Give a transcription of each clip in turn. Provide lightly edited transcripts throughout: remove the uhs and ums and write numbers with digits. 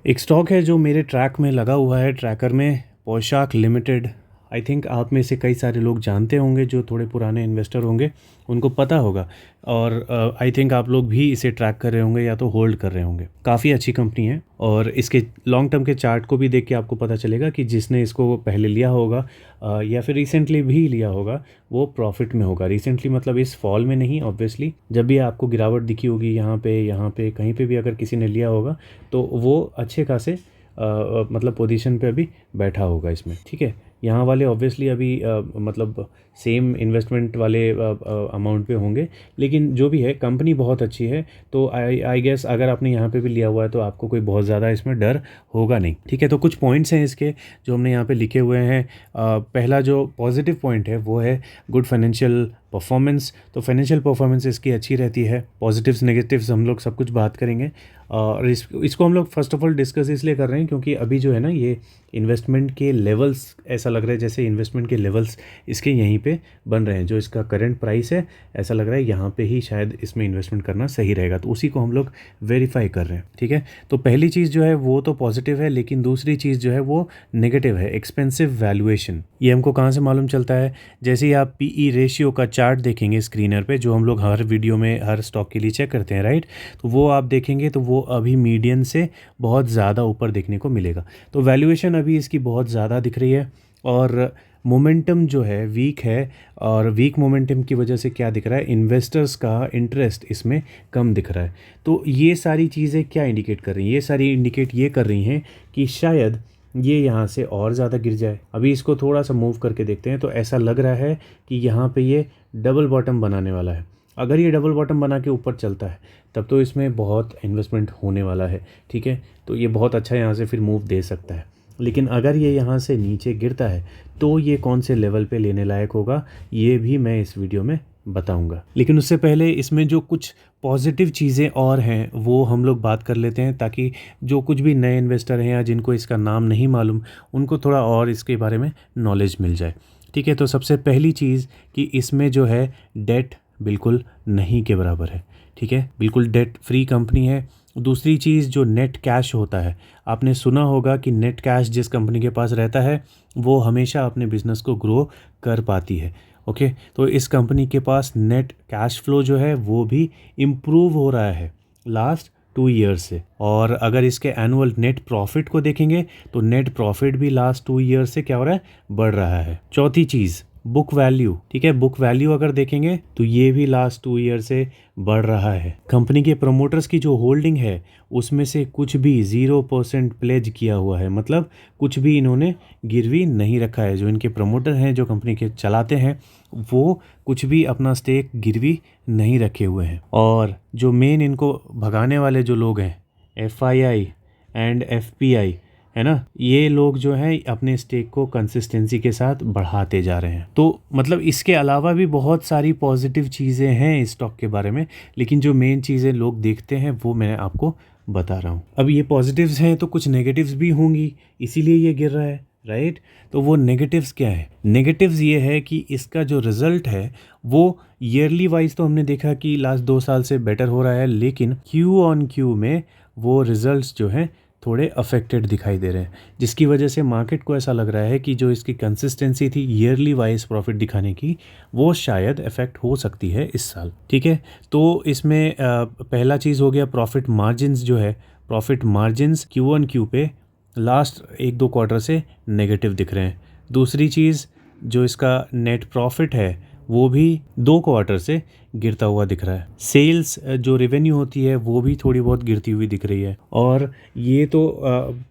एक स्टॉक है जो मेरे ट्रैक में लगा हुआ है, ट्रैकर में, पोशाक लिमिटेड। आई थिंक आप में से कई सारे लोग जानते होंगे, जो थोड़े पुराने इन्वेस्टर होंगे उनको पता होगा। और आई थिंक आप लोग भी इसे ट्रैक कर रहे होंगे या तो होल्ड कर रहे होंगे। काफ़ी अच्छी कंपनी है और इसके लॉन्ग टर्म के चार्ट को भी देख के आपको पता चलेगा कि जिसने इसको पहले लिया होगा या फिर रिसेंटली भी लिया होगा वो प्रॉफिट में होगा। रिसेंटली मतलब इस फॉल में नहीं, ऑब्वियसली जब भी आपको गिरावट दिखी होगी यहाँ पे कहीं पे भी अगर किसी ने लिया होगा तो वो अच्छे खासे मतलब पोजीशन पे अभी बैठा होगा इसमें। ठीक है, यहाँ वाले ऑब्वियसली अभी मतलब सेम इन्वेस्टमेंट वाले अमाउंट पे होंगे, लेकिन जो भी है कंपनी बहुत अच्छी है। तो आई गेस अगर आपने यहाँ पे भी लिया हुआ है तो आपको कोई बहुत ज़्यादा इसमें डर होगा नहीं। ठीक है, तो कुछ पॉइंट्स हैं इसके जो हमने यहाँ पे लिखे हुए हैं। पहला जो पॉजिटिव पॉइंट है वो है गुड फाइनेंशियल परफॉर्मेंस। तो फाइनेंशियल परफॉर्मेंस इसकी अच्छी रहती है। पॉजिटिव्स नेगेटिव्स हम लोग सब कुछ बात करेंगे और इसको हम लोग फर्स्ट ऑफ ऑल डिस्कस इसलिए कर रहे हैं क्योंकि अभी जो है ना ये इन्वेस्टमेंट के लेवल्स, ऐसा लग रहा है जैसे इन्वेस्टमेंट के लेवल्स इसके यहीं पे बन रहे हैं। जो इसका करंट प्राइस है ऐसा लग रहा है यहाँ पे ही शायद इसमें इन्वेस्टमेंट करना सही रहेगा, तो उसी को हम लोग वेरीफाई कर रहे हैं। ठीक है, तो पहली चीज़ जो है वो तो पॉजिटिव है, लेकिन दूसरी चीज़ जो है वो नेगेटिव है, एक्सपेंसिव वैल्यूएशन। ये हमको कहाँ से मालूम चलता है? जैसे ही आप पीई रेशियो का चार्ट देखेंगे स्क्रीनर पे, जो हम लोग हर वीडियो में हर स्टॉक के लिए चेक करते हैं, राइट, तो वो आप देखेंगे तो वो अभी मीडियन से बहुत ज़्यादा ऊपर देखने को मिलेगा। तो वैल्यूएशन अभी इसकी बहुत ज़्यादा दिख रही है और मोमेंटम जो है वीक है। और वीक मोमेंटम की वजह से क्या दिख रहा है? इन्वेस्टर्स का इंटरेस्ट इसमें कम दिख रहा है। तो ये सारी चीज़ें क्या इंडिकेट कर रही हैं? ये सारी इंडिकेट ये कर रही हैं कि शायद ये यहाँ से और ज़्यादा गिर जाए। अभी इसको थोड़ा सा मूव करके देखते हैं, तो ऐसा लग रहा है कि यहाँ पे ये डबल बॉटम बनाने वाला है। अगर ये डबल बॉटम बना के ऊपर चलता है तब तो इसमें बहुत इन्वेस्टमेंट होने वाला है। ठीक है, तो ये बहुत अच्छा यहाँ से फिर मूव दे सकता है। लेकिन अगर ये यहाँ से नीचे गिरता है तो ये कौन से लेवल पे लेने लायक होगा, ये भी मैं इस वीडियो में बताऊंगा। लेकिन उससे पहले इसमें जो कुछ पॉजिटिव चीज़ें और हैं वो हम लोग बात कर लेते हैं, ताकि जो कुछ भी नए इन्वेस्टर हैं या जिनको इसका नाम नहीं मालूम उनको थोड़ा और इसके बारे में नॉलेज मिल जाए। ठीक है, तो सबसे पहली चीज़ कि इसमें जो है डेट बिल्कुल नहीं के बराबर है। ठीक है, बिल्कुल डेट फ्री कंपनी है। दूसरी चीज़ जो नेट कैश होता है, आपने सुना होगा कि नेट कैश जिस कंपनी के पास रहता है वो हमेशा अपने बिजनेस को ग्रो कर पाती है। ओके, तो इस कंपनी के पास नेट कैश फ्लो जो है वो भी इम्प्रूव हो रहा है लास्ट 2 ईयर्स से। और अगर इसके एनुअल नेट प्रॉफिट को देखेंगे तो नेट प्रॉफिट भी लास्ट 2 ईयर्स से क्या हो रहा है? बढ़ रहा है। चौथी चीज़ बुक वैल्यू। ठीक है, बुक वैल्यू अगर देखेंगे तो ये भी लास्ट 2 ईयर से बढ़ रहा है। कंपनी के प्रमोटर्स की जो होल्डिंग है उसमें से कुछ भी 0% प्लेज किया हुआ है, मतलब कुछ भी इन्होंने गिरवी नहीं रखा है। जो इनके प्रमोटर हैं, जो कंपनी के चलाते हैं, वो कुछ भी अपना स्टेक गिरवी नहीं रखे हुए हैं। और जो मेन इनको भगाने वाले जो लोग हैं, FII एंड FPI, है ना, ये लोग जो हैं अपने स्टेक को कंसिस्टेंसी के साथ बढ़ाते जा रहे हैं। तो मतलब इसके अलावा भी बहुत सारी पॉजिटिव चीज़ें हैं इस स्टॉक के बारे में, लेकिन जो मेन चीज़ें लोग देखते हैं वो मैं आपको बता रहा हूँ। अब ये पॉजिटिव्स हैं तो कुछ नेगेटिव्स भी होंगी, इसीलिए ये गिर रहा है, राइट। तो वो नेगेटिव्स क्या है? नेगेटिव्स ये है कि इसका जो रिज़ल्ट है वो ईयरली वाइज तो हमने देखा कि लास्ट 2 साल से बेटर हो रहा है, लेकिन Q-on-Q में वो रिजल्ट्स जो हैं थोड़े अफेक्टेड दिखाई दे रहे हैं, जिसकी वजह से मार्केट को ऐसा लग रहा है कि जो इसकी कंसिस्टेंसी थी ईयरली वाइज प्रॉफिट दिखाने की, वो शायद इफेक्ट हो सकती है इस साल। ठीक है, तो इसमें पहला चीज़ हो गया प्रॉफिट मार्जिन्स। जो है प्रॉफिट मार्जिन्स Q-on-Q पे लास्ट 1-2 क्वार्टर से नेगेटिव दिख रहे हैं। दूसरी चीज़ जो इसका नेट प्रॉफिट है वो भी 2 क्वार्टर से गिरता हुआ दिख रहा है। सेल्स जो रेवेन्यू होती है वो भी थोड़ी बहुत गिरती हुई दिख रही है। और ये तो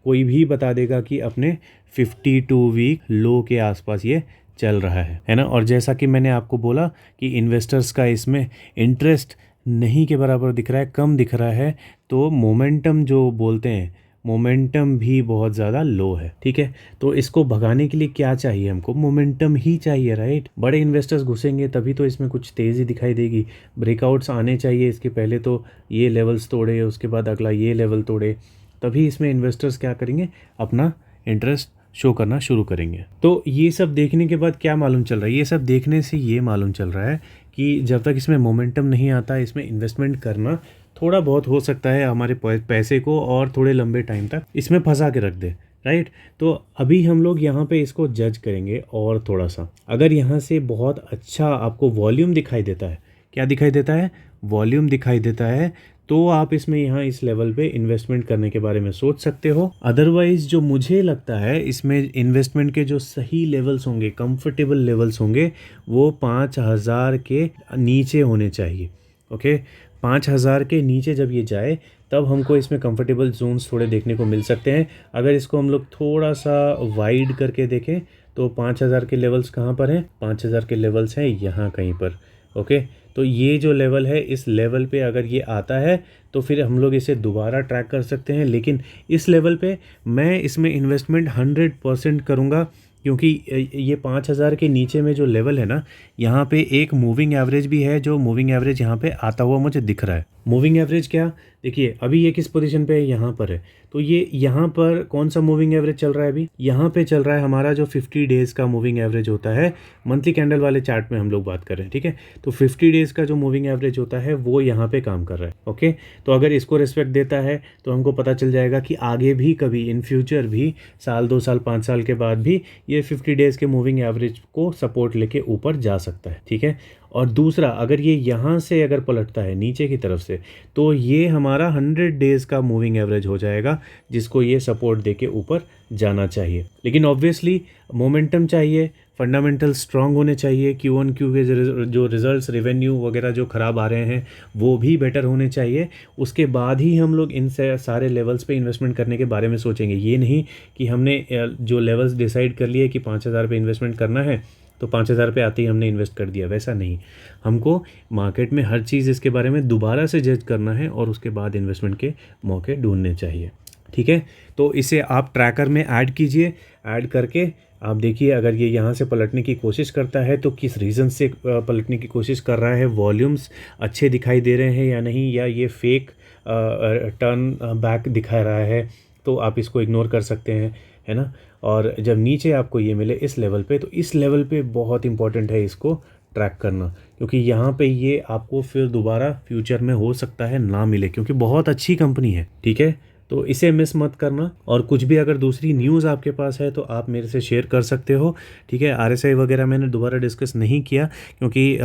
कोई भी बता देगा कि अपने 52 वीक लो के आसपास ये चल रहा है ना। और जैसा कि मैंने आपको बोला कि इन्वेस्टर्स का इसमें इंटरेस्ट नहीं के बराबर दिख रहा है, कम दिख रहा है। तो मोमेंटम जो बोलते हैं, मोमेंटम भी बहुत ज़्यादा लो है। ठीक है, तो इसको भगाने के लिए क्या चाहिए? हमको मोमेंटम ही चाहिए, राइट। बड़े इन्वेस्टर्स घुसेंगे तभी तो इसमें कुछ तेज़ी दिखाई देगी। ब्रेकआउट्स आने चाहिए इसके पहले, तो ये लेवल्स तोड़े, उसके बाद अगला ये लेवल तोड़े, तभी इसमें इन्वेस्टर्स क्या करेंगे? अपना इंटरेस्ट शो करना शुरू करेंगे। तो ये सब देखने के बाद क्या मालूम चल रहा है? ये सब देखने से ये मालूम चल रहा है कि जब तक इसमें मोमेंटम नहीं आता इसमें इन्वेस्टमेंट करना थोड़ा बहुत हो सकता है हमारे पैसे को और थोड़े लंबे टाइम तक इसमें फंसा के रख दे, राइट। तो अभी हम लोग यहाँ पे इसको जज करेंगे और थोड़ा सा, अगर यहाँ से बहुत अच्छा आपको वॉल्यूम दिखाई देता है, क्या दिखाई देता है, वॉल्यूम दिखाई देता है, तो आप इसमें यहाँ इस लेवल पे इन्वेस्टमेंट करने के बारे में सोच सकते हो। अदरवाइज़ जो मुझे लगता है इसमें इन्वेस्टमेंट के जो सही लेवल्स होंगे, कंफर्टेबल लेवल्स होंगे, वो 5,000 के नीचे होने चाहिए। ओके, 5,000 के नीचे जब ये जाए तब हमको इसमें कंफर्टेबल जोन्स थोड़े देखने को मिल सकते हैं। अगर इसको हम लोग थोड़ा सा वाइड करके देखें तो 5,000 के लेवल्स कहाँ पर हैं, 5,000 के लेवल्स हैं यहाँ कहीं पर। ओके, तो ये जो लेवल है, इस लेवल पे अगर ये आता है तो फिर हम लोग इसे दोबारा ट्रैक कर सकते हैं। लेकिन इस लेवल पे मैं इसमें इन्वेस्टमेंट 100% करूँगा, क्योंकि ये 5,000 के नीचे में जो लेवल है ना, यहाँ पे एक मूविंग एवरेज भी है, जो मूविंग एवरेज यहाँ पे आता हुआ मुझे दिख रहा है। मूविंग एवरेज क्या, देखिए अभी ये किस पोजीशन पे है, यहाँ पर है। तो ये यहाँ पर कौन सा मूविंग एवरेज चल रहा है, अभी यहाँ पे चल रहा है हमारा जो 50 डेज़ का मूविंग एवरेज होता है। मंथली कैंडल वाले चार्ट में हम लोग बात कर रहे हैं, ठीक है। तो 50 डेज़ का जो मूविंग एवरेज होता है वो यहाँ पे काम कर रहा है। ओके, तो अगर इसको रिस्पेक्ट देता है तो हमको पता चल जाएगा कि आगे भी कभी इन फ्यूचर भी साल 2 साल 5 साल के बाद भी ये 50 डेज़ के मूविंग एवरेज को सपोर्ट लेके ऊपर जा सकता है, ठीक है। और दूसरा, अगर ये यहाँ से अगर पलटता है नीचे की तरफ से, तो ये हमारा 100 डेज़ का मूविंग एवरेज हो जाएगा, जिसको ये सपोर्ट देके ऊपर जाना चाहिए। लेकिन ऑब्वियसली मोमेंटम चाहिए, फंडामेंटल स्ट्रांग होने चाहिए, Q1Q के जो रिजल्ट्स, रेवेन्यू वगैरह जो ख़राब आ रहे हैं वो भी बेटर होने चाहिए। उसके बाद ही हम लोग इन सारे लेवल्स पे इन्वेस्टमेंट करने के बारे में सोचेंगे। ये नहीं कि हमने जो लेवल्स डिसाइड कर लिए कि 5,000 पे इन्वेस्टमेंट करना है तो 5,000 पे आते ही हमने इन्वेस्ट कर दिया, वैसा नहीं। हमको मार्केट में हर चीज़ इसके बारे में दोबारा से जज करना है और उसके बाद इन्वेस्टमेंट के मौके ढूंढने चाहिए, ठीक है। तो इसे आप ट्रैकर में ऐड कीजिए, ऐड करके आप देखिए अगर ये यहाँ से पलटने की कोशिश करता है तो किस रीज़न से पलटने की कोशिश कर रहा है, वॉल्यूम्स अच्छे दिखाई दे रहे हैं या नहीं, या ये फेक टर्न बैक दिखा रहा है, तो आप इसको इग्नोर कर सकते हैं, है ना। और जब नीचे आपको ये मिले इस लेवल पे, तो इस लेवल पे बहुत इंपॉर्टेंट है इसको ट्रैक करना, क्योंकि यहाँ पे ये आपको फिर दोबारा फ्यूचर में हो सकता है ना मिले, क्योंकि बहुत अच्छी कंपनी है, ठीक है। तो इसे मिस मत करना। और कुछ भी अगर दूसरी न्यूज़ आपके पास है तो आप मेरे से शेयर कर सकते हो, ठीक है। RSI वगैरह मैंने दोबारा डिस्कस नहीं किया, क्योंकि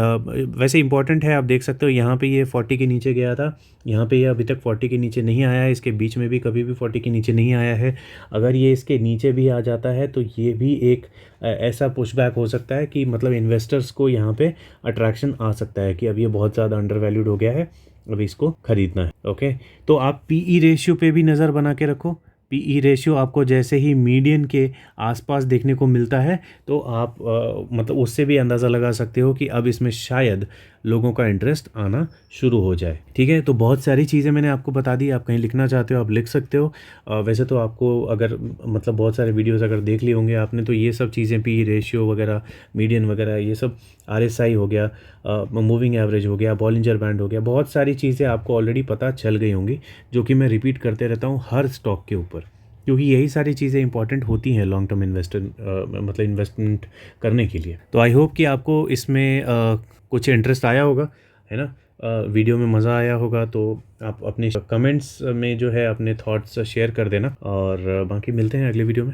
वैसे इंपॉर्टेंट है। आप देख सकते हो यहाँ पे ये 40 के नीचे गया था, यहाँ पे ये अभी तक 40 के नीचे नहीं आया है, इसके बीच में भी कभी भी 40 के नीचे नहीं आया है। अगर ये इसके नीचे भी आ जाता है तो ये भी एक ऐसा पुशबैक हो सकता है कि मतलब इन्वेस्टर्स को यहाँ पे अट्रैक्शन आ सकता है कि अब ये बहुत ज़्यादा अंडर वैल्यूड हो गया है, अभी इसको खरीदना है। ओके, तो आप PE रेशियो पे भी नज़र बना के रखो। PE रेशियो आपको जैसे ही मीडियन के आसपास देखने को मिलता है तो आप मतलब उससे भी अंदाज़ा लगा सकते हो कि अब इसमें शायद लोगों का इंटरेस्ट आना शुरू हो जाए, ठीक है। तो बहुत सारी चीज़ें मैंने आपको बता दी, आप कहीं लिखना चाहते हो आप लिख सकते हो। वैसे तो आपको अगर मतलब बहुत सारे वीडियोस अगर देख लिए होंगे आपने, तो ये सब चीज़ें PE रेशियो वगैरह, मीडियन वगैरह, ये सब RSI हो गया, मूविंग एवरेज हो गया, बॉलिंजर बैंड हो गया, बहुत सारी चीज़ें आपको ऑलरेडी पता चल गई होंगी, जो कि मैं रिपीट करते रहता हूँ हर स्टॉक के ऊपर, क्योंकि यही सारी चीज़ें इंपॉर्टेंट होती हैं लॉन्ग टर्म मतलब इन्वेस्टमेंट करने के लिए। तो आई होप कि आपको इसमें कुछ इंटरेस्ट आया होगा, है ना। वीडियो में मज़ा आया होगा तो आप अपने कमेंट्स में जो है अपने थॉट्स शेयर कर देना, और बाकी मिलते हैं अगले वीडियो में।